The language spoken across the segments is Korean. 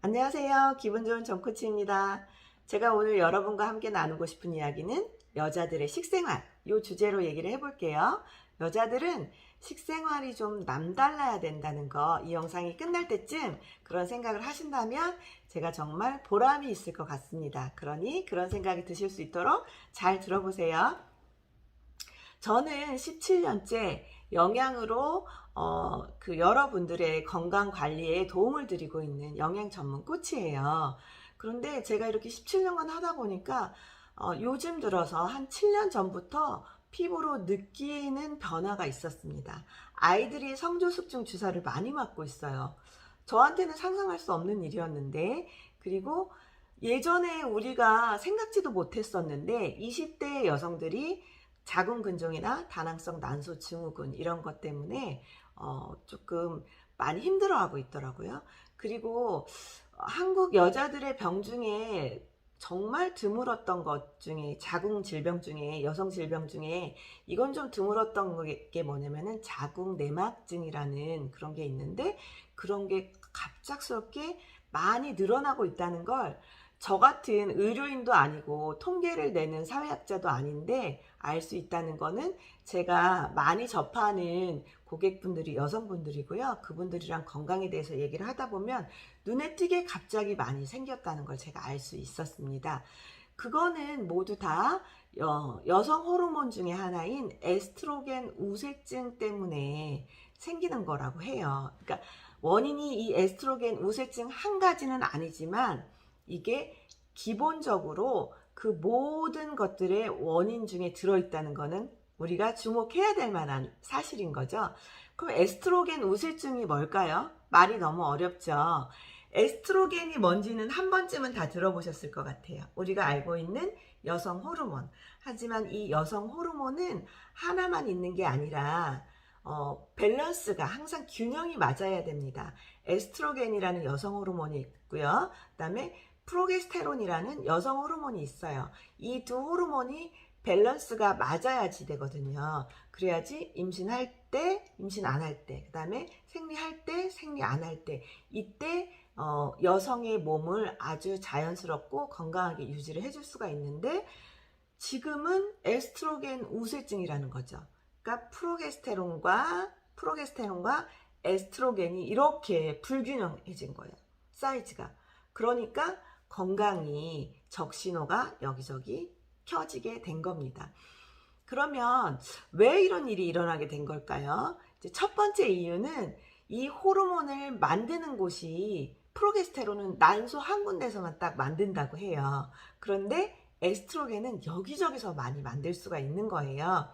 안녕하세요. 기분 좋은 정코치입니다. 제가 오늘 여러분과 함께 나누고 싶은 이야기는 여자들의 식생활, 이 주제로 얘기를 해볼게요. 여자들은 식생활이 좀 남달라야 된다는 거, 이 영상이 끝날 때쯤 그런 생각을 하신다면 제가 정말 보람이 있을 것 같습니다. 그러니 그런 생각이 드실 수 있도록 잘 들어보세요. 저는 17년째 영양으로 여러분들의 건강 관리에 도움을 드리고 있는 영양 전문 코치예요. 그런데 제가 이렇게 17년간 하다 보니까 요즘 들어서 한 7년 전부터 피부로 느끼는 변화가 있었습니다. 아이들이 성조숙증 주사를 많이 맞고 있어요. 저한테는 상상할 수 없는 일이었는데, 그리고 예전에 우리가 생각지도 못했었는데 20대 여성들이 자궁근종이나 다낭성 난소 증후군 이런 것 때문에 조금 많이 힘들어하고 있더라고요. 그리고 한국 여자들의 병 중에 정말 드물었던 것 중에, 자궁 질병 중에, 여성 질병 중에 이건 좀 드물었던 게 뭐냐면은 자궁 내막증이라는 그런 게 있는데, 그런 게 갑작스럽게 많이 늘어나고 있다는 걸 저 같은 의료인도 아니고 통계를 내는 사회학자도 아닌데 알 수 있다는 거는, 제가 많이 접하는 고객분들이 여성분들이고요. 그분들이랑 건강에 대해서 얘기를 하다 보면 눈에 띄게 갑자기 많이 생겼다는 걸 제가 알 수 있었습니다. 그거는 모두 다 여성 호르몬 중에 하나인 에스트로겐 우색증 때문에 생기는 거라고 해요. 그러니까 원인이 이 에스트로겐 우색증 한 가지는 아니지만, 이게 기본적으로 그 모든 것들의 원인 중에 들어있다는 거는 우리가 주목해야 될 만한 사실인 거죠. 그럼 에스트로겐 우색증이 뭘까요? 말이 너무 어렵죠. 에스트로겐이 뭔지는 한 번쯤은 다 들어보셨을 것 같아요. 우리가 알고 있는 여성 호르몬. 하지만 이 여성 호르몬은 하나만 있는 게 아니라 밸런스가 항상 균형이 맞아야 됩니다. 에스트로겐이라는 여성 호르몬이 있고요. 그 다음에 프로게스테론이라는 여성 호르몬이 있어요. 이 두 호르몬이 밸런스가 맞아야지 되거든요. 그래야지 임신할 때, 임신 안 할 때, 그 다음에 생리할 때, 생리 안 할 때, 이때 여성의 몸을 아주 자연스럽고 건강하게 유지를 해줄 수가 있는데, 지금은 에스트로겐 우세증이라는 거죠. 그러니까 프로게스테론과 에스트로겐이 이렇게 불균형해진 거예요. 사이즈가. 그러니까 건강이 적신호가 여기저기 켜지게 된 겁니다. 그러면 왜 이런 일이 일어나게 된 걸까요? 이제 첫 번째 이유는 이 호르몬을 만드는 곳이, 프로게스테론은 난소 한 군데서만 딱 만든다고 해요. 그런데 에스트로겐은 여기저기서 많이 만들 수가 있는 거예요.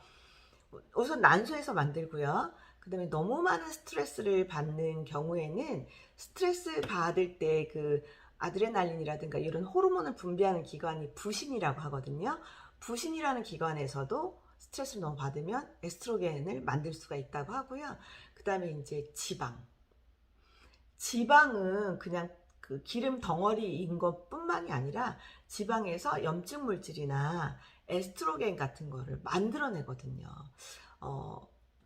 우선 난소에서 만들고요. 그 다음에 너무 많은 스트레스를 받는 경우에는, 스트레스 받을 때 그 아드레날린이라든가 이런 호르몬을 분비하는 기관이 부신이라고 하거든요. 부신이라는 기관에서도 스트레스를 너무 받으면 에스트로겐을 만들 수가 있다고 하고요. 그 다음에 이제 지방은 그냥 그 기름 덩어리인 것뿐만이 아니라 지방에서 염증 물질이나 에스트로겐 같은 거를 만들어내거든요.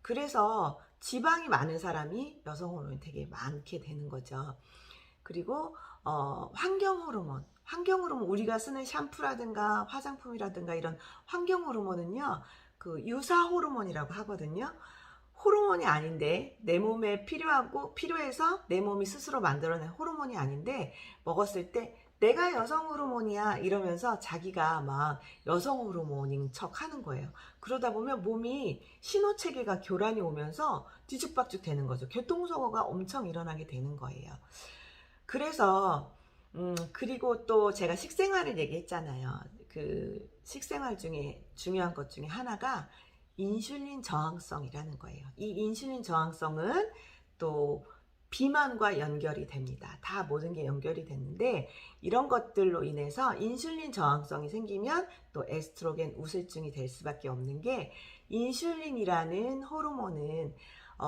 그래서 지방이 많은 사람이 여성 호르몬이 되게 많게 되는 거죠. 그리고 환경 호르몬, 우리가 쓰는 샴푸라든가 화장품이라든가 이런 환경 호르몬은요, 그 유사 호르몬이라고 하거든요. 호르몬이 아닌데, 내 몸에 필요해서 내 몸이 스스로 만들어낸 호르몬이 아닌데, 먹었을 때 내가 여성 호르몬이야 이러면서 자기가 막 여성 호르몬인 척 하는 거예요. 그러다 보면 몸이 신호 체계가 교란이 오면서 뒤죽박죽 되는 거죠. 교통사고가 엄청 일어나게 되는 거예요. 그래서 그리고 또 제가 식생활을 얘기했잖아요. 그 식생활 중에 중요한 것 중에 하나가 인슐린 저항성이라는 거예요. 이 인슐린 저항성은 또 비만과 연결이 됩니다. 다 모든 게 연결이 됐는데, 이런 것들로 인해서 인슐린 저항성이 생기면 또 에스트로겐 우슬증이 될 수밖에 없는 게, 인슐린이라는 호르몬은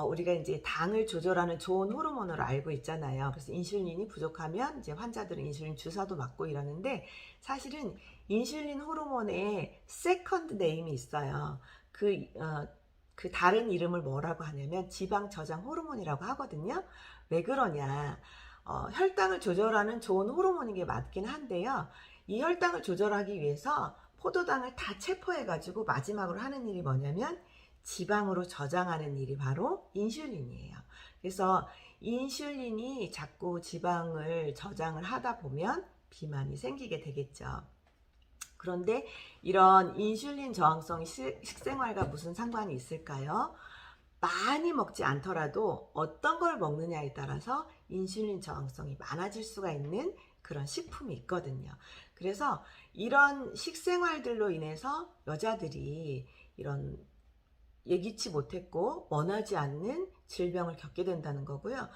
우리가 이제 당을 조절하는 좋은 호르몬으로 알고 있잖아요. 그래서 인슐린이 부족하면 이제 환자들은 인슐린 주사도 맞고 이러는데, 사실은 인슐린 호르몬의 세컨드 네임이 있어요. 그 다른 이름을 뭐라고 하냐면 지방 저장 호르몬이라고 하거든요. 왜 그러냐? 혈당을 조절하는 좋은 호르몬인 게 맞긴 한데요. 이 혈당을 조절하기 위해서 포도당을 다 체포해가지고 마지막으로 하는 일이 뭐냐면 지방으로 저장하는 일이 바로 인슐린이에요. 그래서 인슐린이 자꾸 지방을 저장을 하다 보면 비만이 생기게 되겠죠. 그런데 이런 인슐린 저항성이 식생활과 무슨 상관이 있을까요? 많이 먹지 않더라도 어떤 걸 먹느냐에 따라서 인슐린 저항성이 많아질 수가 있는 그런 식품이 있거든요. 그래서 이런 식생활들로 인해서 여자들이 이런 예기치 못했고 원하지 않는 질병을 겪게 된다는 거고요.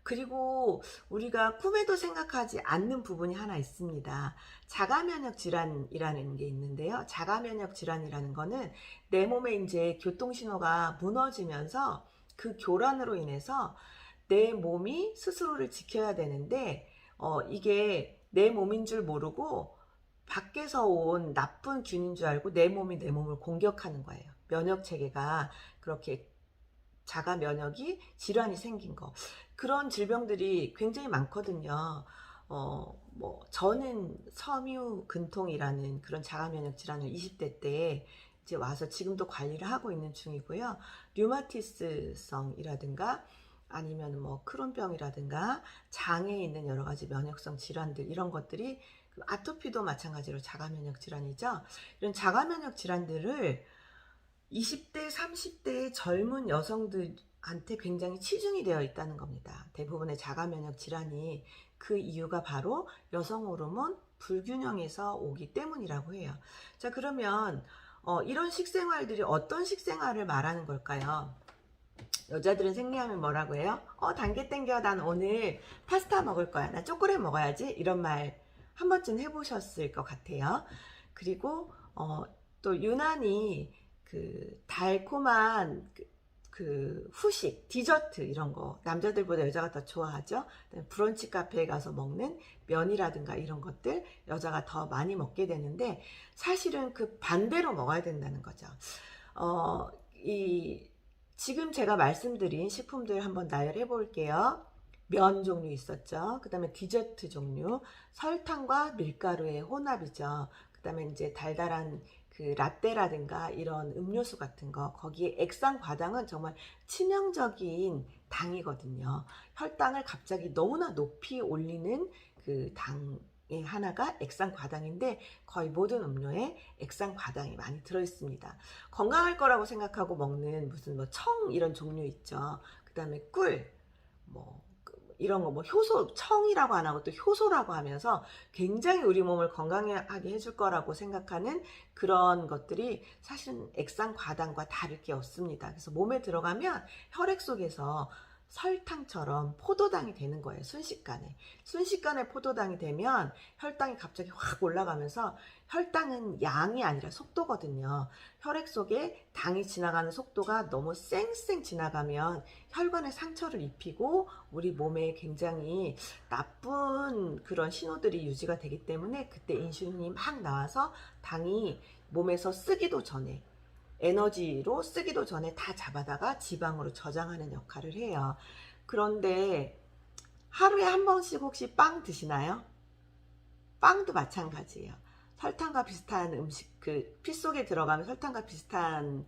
그리고 우리가 꿈에도 생각하지 않는 부분이 하나 있습니다. 자가면역 질환이라는 게 있는데요. 자가면역 질환이라는 거는 내 몸에 이제 교통신호가 무너지면서 그 교란으로 인해서 내 몸이 스스로를 지켜야 되는데 이게 내 몸인 줄 모르고 밖에서 온 나쁜 균인 줄 알고 내 몸이 내 몸을 공격하는 거예요. 면역 체계가 그렇게 자가 면역이 질환이 생긴 거. 그런 질병들이 굉장히 많거든요. 저는 섬유근통이라는 그런 자가 면역 질환을 20대 때 이제 와서 지금도 관리를 하고 있는 중이고요. 류마티스성이라든가 아니면 뭐 크론병이라든가 장에 있는 여러 가지 면역성 질환들 이런 것들이 아토피도 마찬가지로 자가 면역 질환이죠. 이런 자가 면역 질환들을 20대, 30대의 젊은 여성들한테 굉장히 치중이 되어 있다는 겁니다. 대부분의 자가 면역 질환이 그 이유가 바로 여성 호르몬 불균형에서 오기 때문이라고 해요. 자, 그러면 이런 식생활들이 어떤 식생활을 말하는 걸까요? 여자들은 생리하면 뭐라고 해요? 단계 땡겨. 난 오늘 파스타 먹을 거야. 나 초콜릿 먹어야지. 이런 말 한 번쯤 해보셨을 것 같아요. 그리고 또 유난히 그 달콤한 그 후식, 디저트 이런 거 남자들보다 여자가 더 좋아하죠. 브런치 카페에 가서 먹는 면이라든가 이런 것들 여자가 더 많이 먹게 되는데 사실은 그 반대로 먹어야 된다는 거죠. 지금 제가 말씀드린 식품들 한번 나열해 볼게요. 면 종류 있었죠. 그 다음에 디저트 종류, 설탕과 밀가루의 혼합이죠. 그 다음에 이제 달달한 그 라떼라든가 이런 음료수 같은 거, 거기에 액상과당은 정말 치명적인 당이거든요. 혈당을 갑자기 너무나 높이 올리는 그 당의 하나가 액상과당인데 거의 모든 음료에 액상과당이 많이 들어있습니다. 건강할 거라고 생각하고 먹는 무슨 뭐 청 이런 종류 있죠. 그 다음에 꿀, 이런 거 효소, 청이라고 안 하고 또 효소라고 하면서 굉장히 우리 몸을 건강하게 해줄 거라고 생각하는 그런 것들이 사실은 액상과당과 다를 게 없습니다. 그래서 몸에 들어가면 혈액 속에서 설탕처럼 포도당이 되는 거예요. 순식간에 포도당이 되면 혈당이 갑자기 확 올라가면서 혈당은 양이 아니라 속도거든요. 혈액 속에 당이 지나가는 속도가 너무 쌩쌩 지나가면 혈관에 상처를 입히고 우리 몸에 굉장히 나쁜 그런 신호들이 유지가 되기 때문에 그때 인슐린이 막 나와서 당이 몸에서 쓰기도 전에 에너지로 쓰기도 전에 다 잡아다가 지방으로 저장하는 역할을 해요. 그런데 하루에 한 번씩 혹시 빵 드시나요? 빵도 마찬가지예요. 설탕과 비슷한 음식, 그 피 속에 들어가면 설탕과 비슷한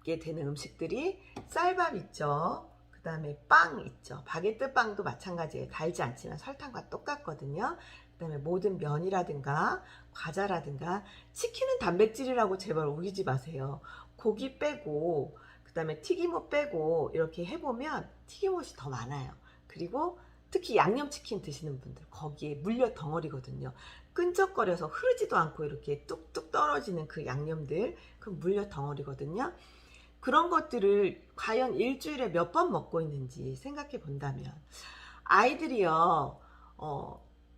게 되는 음식들이 쌀밥 있죠. 그 다음에 빵 있죠. 바게트 빵도 마찬가지예요. 달지 않지만 설탕과 똑같거든요. 그 다음에 모든 면이라든가 과자라든가 치킨은 단백질이라고 제발 우기지 마세요. 고기 빼고 그 다음에 튀김옷 빼고 이렇게 해보면 튀김옷이 더 많아요. 그리고 특히 양념치킨 드시는 분들 거기에 물엿 덩어리거든요. 끈적거려서 흐르지도 않고 이렇게 뚝뚝 떨어지는 그 양념들 그 물엿 덩어리거든요. 그런 것들을 과연 일주일에 몇 번 먹고 있는지 생각해 본다면 아이들이요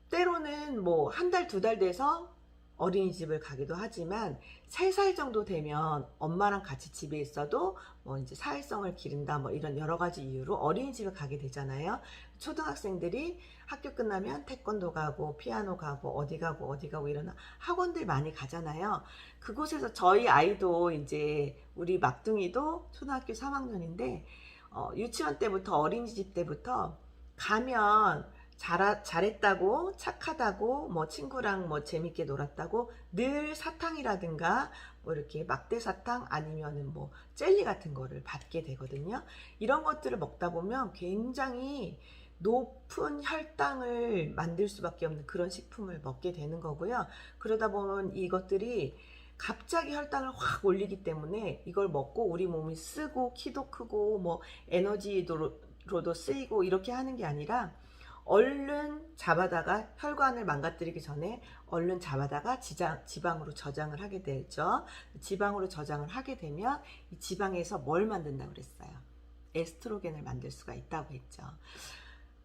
때로는 뭐 한 달, 두 달 돼서 어린이집을 가기도 하지만 3살 정도 되면 엄마랑 같이 집에 있어도 뭐 이제 사회성을 기른다 뭐 이런 여러 가지 이유로 어린이집을 가게 되잖아요. 초등학생들이 학교 끝나면 태권도 가고 피아노 가고 어디 가고 이런 학원들 많이 가잖아요. 그곳에서 저희 아이도 이제 우리 막둥이도 초등학교 3학년인데 유치원 때부터 어린이집 때부터 가면 잘했다고, 착하다고, 뭐 친구랑 뭐 재밌게 놀았다고 늘 사탕이라든가 뭐 이렇게 막대 사탕 아니면은 뭐 젤리 같은 거를 받게 되거든요. 이런 것들을 먹다 보면 굉장히 높은 혈당을 만들 수밖에 없는 그런 식품을 먹게 되는 거고요. 그러다 보면 이것들이 갑자기 혈당을 확 올리기 때문에 이걸 먹고 우리 몸이 쓰고 키도 크고 뭐 에너지로도 쓰이고 이렇게 하는 게 아니라 얼른 잡아다가 혈관을 망가뜨리기 전에 얼른 잡아다가 지방으로 저장을 하게 되죠. 지방으로 저장을 하게 되면 이 지방에서 뭘 만든다고 그랬어요? 에스트로겐을 만들 수가 있다고 했죠.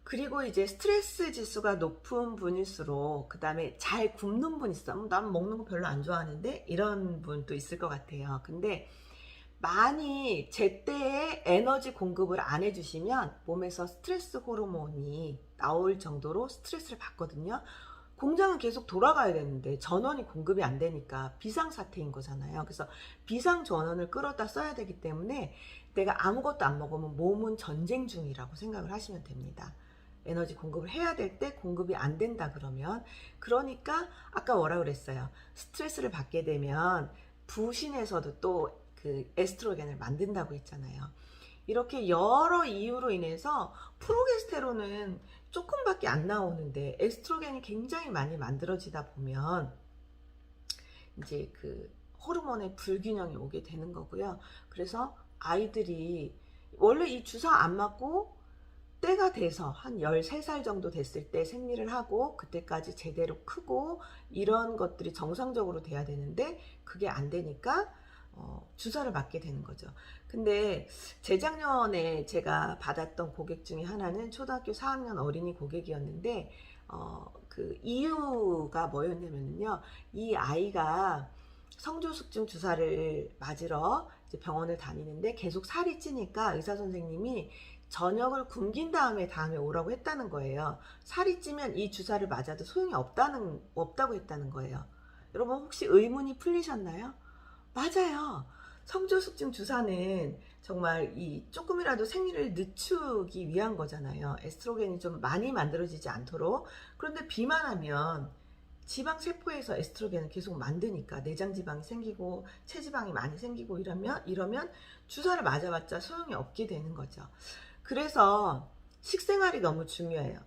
그리고 이제 스트레스 지수가 높은 분일수록 그 다음에 잘 굶는 분 있어. 난 먹는 거 별로 안 좋아하는데 이런 분도 있을 것 같아요. 근데 많이 제때에 에너지 공급을 안 해주시면 몸에서 스트레스 호르몬이 나올 정도로 스트레스를 받거든요. 공장은 계속 돌아가야 되는데 전원이 공급이 안 되니까 비상사태인 거잖아요. 그래서 비상전원을 끌어다 써야 되기 때문에 내가 아무것도 안 먹으면 몸은 전쟁 중이라고 생각을 하시면 됩니다. 에너지 공급을 해야 될 때 공급이 안 된다 그러니까 아까 뭐라 그랬어요? 스트레스를 받게 되면 부신에서도 또 그 에스트로겐을 만든다고 했잖아요. 이렇게 여러 이유로 인해서 프로게스테론은 조금밖에 안 나오는데 에스트로겐이 굉장히 많이 만들어지다 보면 이제 그 호르몬의 불균형이 오게 되는 거고요. 그래서 아이들이 원래 이 주사 안 맞고 때가 돼서 한 13살 정도 됐을 때 생리를 하고 그때까지 제대로 크고 이런 것들이 정상적으로 돼야 되는데 그게 안 되니까 주사를 맞게 되는 거죠. 근데 재작년에 제가 받았던 고객 중에 하나는 초등학교 4학년 어린이 고객이었는데 그 이유가 뭐였냐면요. 이 아이가 성조숙증 주사를 맞으러 이제 병원을 다니는데 계속 살이 찌니까 의사 선생님이 저녁을 굶긴 다음에 오라고 했다는 거예요. 살이 찌면 이 주사를 맞아도 소용이 없다고 했다는 거예요. 여러분 혹시 의문이 풀리셨나요? 맞아요. 성조숙증 주사는 정말 이 조금이라도 생리를 늦추기 위한 거잖아요. 에스트로겐이 좀 많이 만들어지지 않도록. 그런데 비만하면 지방 세포에서 에스트로겐을 계속 만드니까 내장 지방이 생기고 체지방이 많이 생기고 이러면 주사를 맞아봤자 소용이 없게 되는 거죠. 그래서 식생활이 너무 중요해요.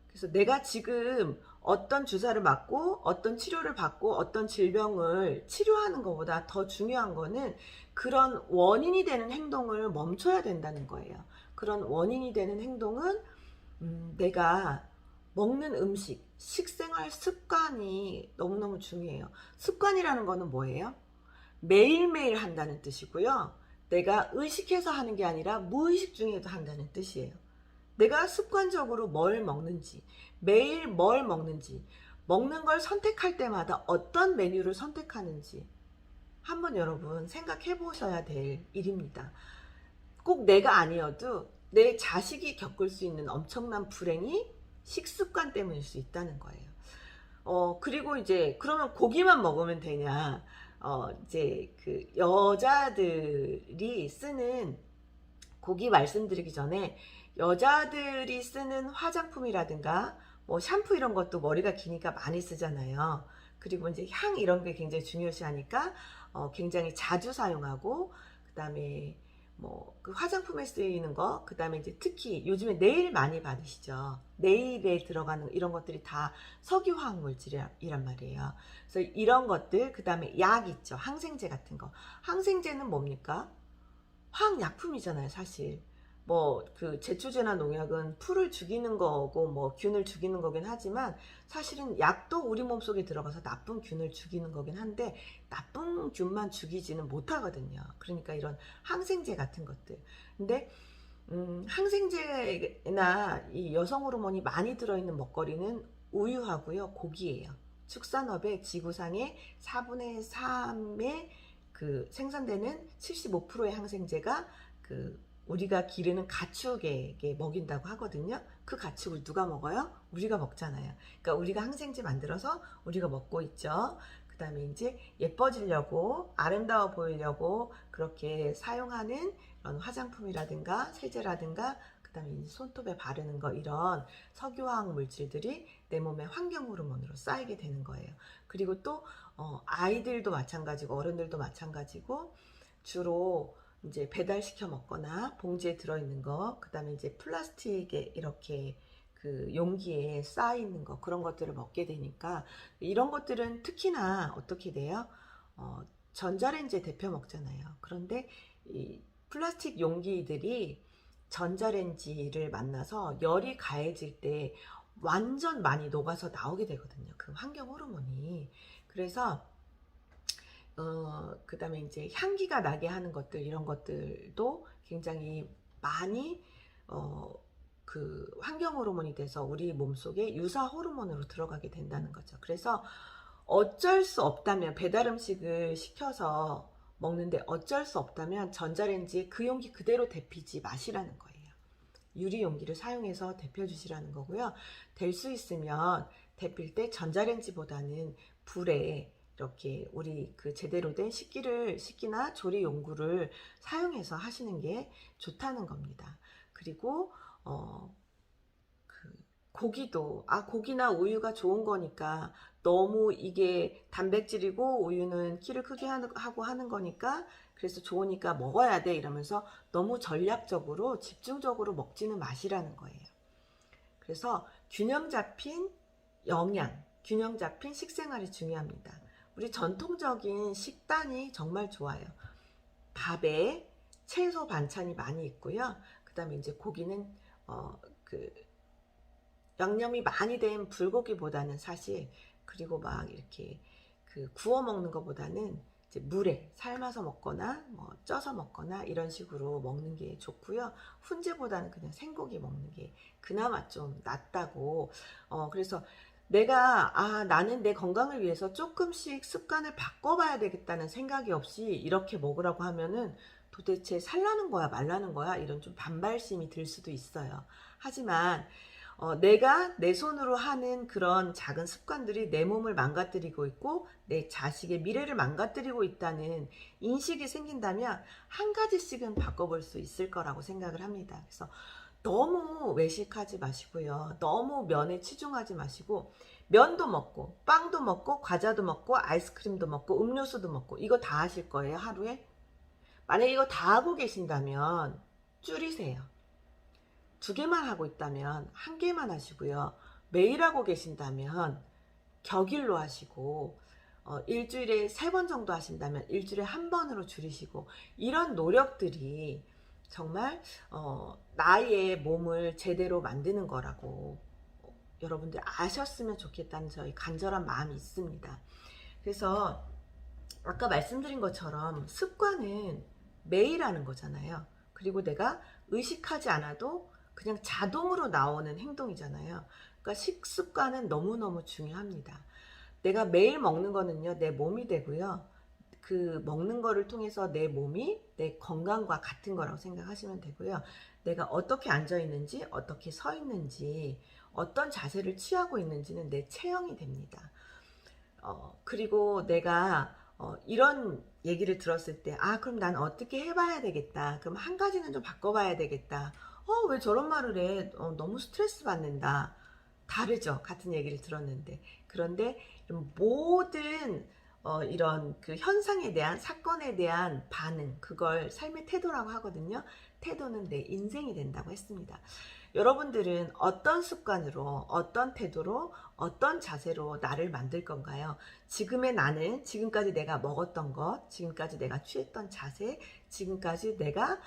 그래서 내가 지금 어떤 주사를 맞고 어떤 치료를 받고 어떤 질병을 치료하는 것보다 더 중요한 거는 그런 원인이 되는 행동을 멈춰야 된다는 거예요. 그런 원인이 되는 행동은 내가 먹는 음식, 식생활 습관이 너무너무 중요해요. 습관이라는 거는 뭐예요? 매일매일 한다는 뜻이고요. 내가 의식해서 하는 게 아니라 무의식 중에도 한다는 뜻이에요. 내가 습관적으로 뭘 먹는지, 매일 뭘 먹는지, 먹는 걸 선택할 때마다 어떤 메뉴를 선택하는지 한번 여러분 생각해 보셔야 될 일입니다. 꼭 내가 아니어도 내 자식이 겪을 수 있는 엄청난 불행이 식습관 때문일 수 있다는 거예요. 그리고 이제 그러면 고기만 먹으면 되냐? 이제 그 여자들이 쓰는 고기 말씀드리기 전에 여자들이 쓰는 화장품이라든가 뭐 샴푸 이런 것도 머리가 기니까 많이 쓰잖아요. 그리고 이제 향 이런 게 굉장히 중요시하니까 굉장히 자주 사용하고 그다음에 뭐 그 화장품에 쓰이는 거 그다음에 이제 특히 요즘에 네일 많이 바르시죠. 네일에 들어가는 이런 것들이 다 석유화학 물질이란 말이에요. 그래서 이런 것들 그다음에 약 있죠. 항생제 같은 거. 항생제는 뭡니까? 화학약품이잖아요, 사실. 뭐 그 제초제나 농약은 풀을 죽이는 거고 뭐 균을 죽이는 거긴 하지만 사실은 약도 우리 몸속에 들어가서 나쁜 균을 죽이는 거긴 한데 나쁜 균만 죽이지는 못하거든요. 그러니까 이런 항생제 같은 것들. 근데 항생제나 이 여성 호르몬이 많이 들어있는 먹거리는 우유하고요, 고기예요. 축산업의 지구상의 4분의 3의 그 생산되는 75%의 항생제가 그 우리가 기르는 가축에게 먹인다고 하거든요. 그 가축을 누가 먹어요? 우리가 먹잖아요. 그러니까 우리가 항생제 만들어서 우리가 먹고 있죠. 그 다음에 이제 예뻐지려고 아름다워 보이려고 그렇게 사용하는 그런 화장품이라든가 세제라든가 그 다음에 손톱에 바르는 거, 이런 석유화학 물질들이 내 몸의 환경 호르몬으로 쌓이게 되는 거예요. 그리고 또 아이들도 마찬가지고 어른들도 마찬가지고 주로 이제 배달시켜 먹거나 봉지에 들어있는 거, 그 다음에 이제 플라스틱에 이렇게 그 용기에 쌓여있는 거, 그런 것들을 먹게 되니까 이런 것들은 특히나 어떻게 돼요? 전자레인지에 데펴 먹잖아요. 그런데 이 플라스틱 용기들이 전자레인지를 만나서 열이 가해질 때 완전 많이 녹아서 나오게 되거든요. 그 환경 호르몬이. 그래서 그 다음에 이제 향기가 나게 하는 것들, 이런 것들도 굉장히 많이 그 환경 호르몬이 돼서 우리 몸속에 유사 호르몬으로 들어가게 된다는 거죠. 그래서 어쩔 수 없다면, 배달 음식을 시켜서 먹는데 어쩔 수 없다면 전자레인지에 그 용기 그대로 데피지 마시라는 거예요. 유리 용기를 사용해서 데펴주시라는 거고요. 될 수 있으면 데필 때 전자레인지보다는 불에 이렇게 우리 그 제대로 된 식기나 조리 용구를 사용해서 하시는 게 좋다는 겁니다. 그리고 그 고기도, 고기나 우유가 좋은 거니까 너무 이게 단백질이고 우유는 키를 크게 하고 하는 거니까, 그래서 좋으니까 먹어야 돼 이러면서 너무 전략적으로 집중적으로 먹지는 마시라는 거예요. 그래서 균형 잡힌 영양, 균형 잡힌 식생활이 중요합니다. 우리 전통적인 식단이 정말 좋아요. 밥에 채소 반찬이 많이 있고요. 그 다음에 이제 고기는 그 양념이 많이 된 불고기보다는 사실, 그리고 막 이렇게 그 구워 먹는 것보다는 이제 물에 삶아서 먹거나 뭐 쪄서 먹거나 이런 식으로 먹는 게 좋고요. 훈제보다는 그냥 생고기 먹는 게 그나마 좀 낫다고. 그래서 내가 나는 내 건강을 위해서 조금씩 습관을 바꿔봐야 되겠다는 생각이 없이 이렇게 먹으라고 하면은 도대체 살라는 거야 말라는 거야, 이런 좀 반발심이 들 수도 있어요. 하지만 내가 내 손으로 하는 그런 작은 습관들이 내 몸을 망가뜨리고 있고 내 자식의 미래를 망가뜨리고 있다는 인식이 생긴다면 한 가지씩은 바꿔볼 수 있을 거라고 생각을 합니다. 그래서 너무 외식하지 마시고요. 너무 면에 치중하지 마시고, 면도 먹고 빵도 먹고 과자도 먹고 아이스크림도 먹고 음료수도 먹고, 이거 다 하실 거예요, 하루에? 만약에 이거 다 하고 계신다면 줄이세요. 2개만 하고 있다면 1개만 하시고요. 매일 하고 계신다면 격일로 하시고, 일주일에 3번 정도 하신다면 일주일에 1번으로 줄이시고, 이런 노력들이 정말 나의 몸을 제대로 만드는 거라고 여러분들 아셨으면 좋겠다는 저희 간절한 마음이 있습니다. 그래서 아까 말씀드린 것처럼 습관은 매일 하는 거잖아요. 그리고 내가 의식하지 않아도 그냥 자동으로 나오는 행동이잖아요. 그러니까 식습관은 너무너무 중요합니다. 내가 매일 먹는 거는요, 내 몸이 되고요. 그 먹는 거를 통해서 내 몸이 내 건강과 같은 거라고 생각하시면 되고요. 내가 어떻게 앉아 있는지, 어떻게 서 있는지, 어떤 자세를 취하고 있는지는 내 체형이 됩니다. 그리고 내가 이런 얘기를 들었을 때, 그럼 난 어떻게 해봐야 되겠다. 그럼 한 가지는 좀 바꿔봐야 되겠다. 왜 저런 말을 해? 너무 스트레스 받는다. 다르죠. 같은 얘기를 들었는데. 그런데 모든 이런 그 현상에 대한, 사건에 대한 반응, 그걸 삶의 태도라고 하거든요. 태도는 내 인생이 된다고 했습니다. 여러분들은 어떤 습관으로, 어떤 태도로, 어떤 자세로 나를 만들 건가요? 지금의 나는, 지금까지 내가 먹었던 것, 지금까지 내가 취했던 자세, 지금까지 내가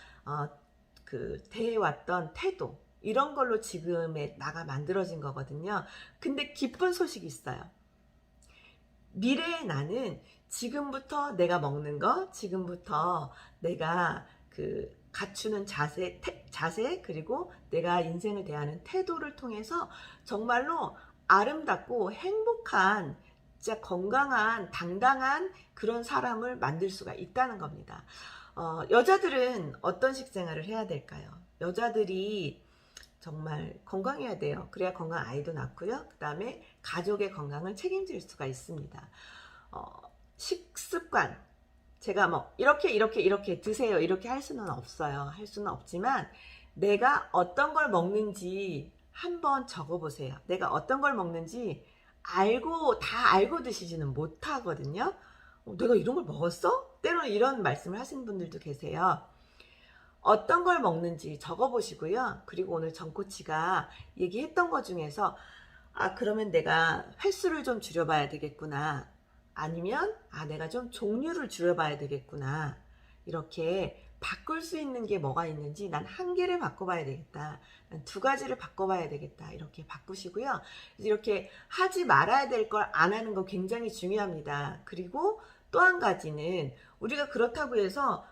대해왔던 태도, 이런 걸로 지금의 나가 만들어진 거거든요. 근데 기쁜 소식이 있어요. 미래의 나는 지금부터 내가 먹는 거, 지금부터 내가 갖추는 자세, 그리고 내가 인생을 대하는 태도를 통해서 정말로 아름답고 행복한, 진짜 건강한, 당당한 그런 사람을 만들 수가 있다는 겁니다. 여자들은 어떤 식생활을 해야 될까요? 여자들이 정말 건강해야 돼요. 그래야 건강한 아이도 낳고요. 그 다음에 가족의 건강을 책임질 수가 있습니다. 식습관, 제가 뭐 이렇게 드세요, 이렇게 할 수는 없어요. 할 수는 없지만 내가 어떤 걸 먹는지 한번 적어보세요. 내가 어떤 걸 먹는지 다 알고 드시지는 못하거든요. 내가 이런 걸 먹었어? 때로는 이런 말씀을 하시는 분들도 계세요. 어떤 걸 먹는지 적어보시고요. 그리고 오늘 정코치가 얘기했던 것 중에서 그러면 내가 횟수를 좀 줄여봐야 되겠구나. 아니면 내가 좀 종류를 줄여봐야 되겠구나. 이렇게 바꿀 수 있는 게 뭐가 있는지 난 한 개를 바꿔봐야 되겠다. 난 두 가지를 바꿔봐야 되겠다. 이렇게 바꾸시고요. 이렇게 하지 말아야 될 걸 안 하는 거 굉장히 중요합니다. 그리고 또 한 가지는 우리가 그렇다고 해서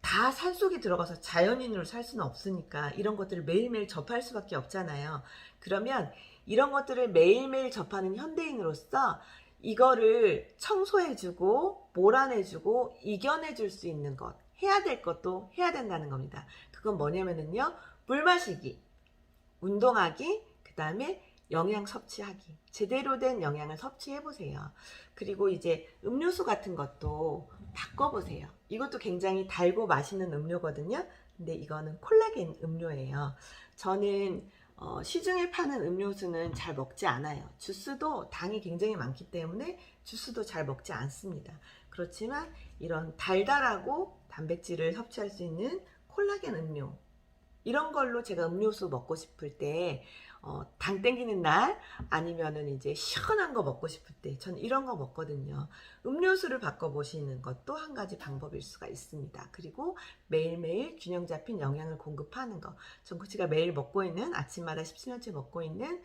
다 산속에 들어가서 자연인으로 살 수는 없으니까 이런 것들을 매일매일 접할 수밖에 없잖아요. 그러면 이런 것들을 매일매일 접하는 현대인으로서 이거를 청소해주고 몰아내주고 이겨내줄 수 있는 것, 해야 될 것도 해야 된다는 겁니다. 그건 뭐냐면요, 물 마시기, 운동하기, 그 다음에 영양 섭취하기, 제대로 된 영양을 섭취해보세요. 그리고 이제 음료수 같은 것도 바꿔보세요. 이것도 굉장히 달고 맛있는 음료거든요. 근데 이거는 콜라겐 음료예요. 저는 시중에 파는 음료수는 잘 먹지 않아요. 주스도 당이 굉장히 많기 때문에 주스도 잘 먹지 않습니다. 그렇지만 이런 달달하고 단백질을 섭취할 수 있는 콜라겐 음료, 이런 걸로 제가 음료수 먹고 싶을 때, 당 땡기는 날, 아니면은 이제 시원한 거 먹고 싶을 때, 전 이런 거 먹거든요. 음료수를 바꿔보시는 것도 한 가지 방법일 수가 있습니다. 그리고 매일매일 균형 잡힌 영양을 공급하는 거. 정코치가 매일 먹고 있는, 아침마다 17년째 먹고 있는,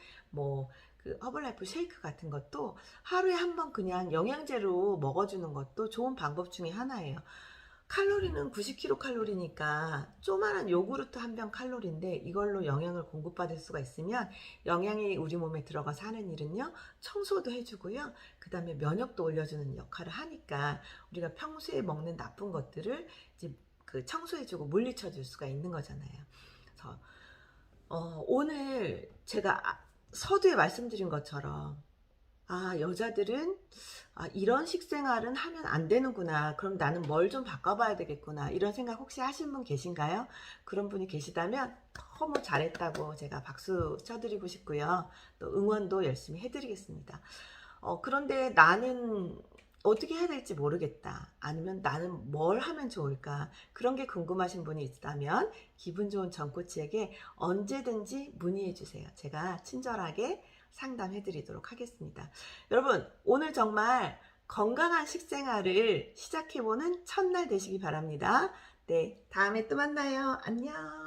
그 허블라이프 쉐이크 같은 것도 하루에 한 번 그냥 영양제로 먹어주는 것도 좋은 방법 중에 하나예요. 칼로리는 90kcal니까 조그만한 요구르트 한 병 칼로리인데 이걸로 영양을 공급받을 수가 있으면 영양이 우리 몸에 들어가서 하는 일은요, 청소도 해주고요, 그 다음에 면역도 올려주는 역할을 하니까 우리가 평소에 먹는 나쁜 것들을 이제 청소해주고 물리쳐줄 수가 있는 거잖아요. 그래서 오늘 제가 서두에 말씀드린 것처럼 여자들은 이런 식생활은 하면 안 되는구나. 그럼 나는 뭘 좀 바꿔봐야 되겠구나. 이런 생각 혹시 하신 분 계신가요? 그런 분이 계시다면 너무 잘했다고 제가 박수 쳐드리고 싶고요. 또 응원도 열심히 해드리겠습니다. 그런데 나는 어떻게 해야 될지 모르겠다. 아니면 나는 뭘 하면 좋을까? 그런 게 궁금하신 분이 있다면 기분 좋은 정코치에게 언제든지 문의해 주세요. 제가 친절하게 상담해 드리도록 하겠습니다. 여러분, 오늘 정말 건강한 식생활을 시작해보는 첫날 되시기 바랍니다. 네, 다음에 또 만나요. 안녕.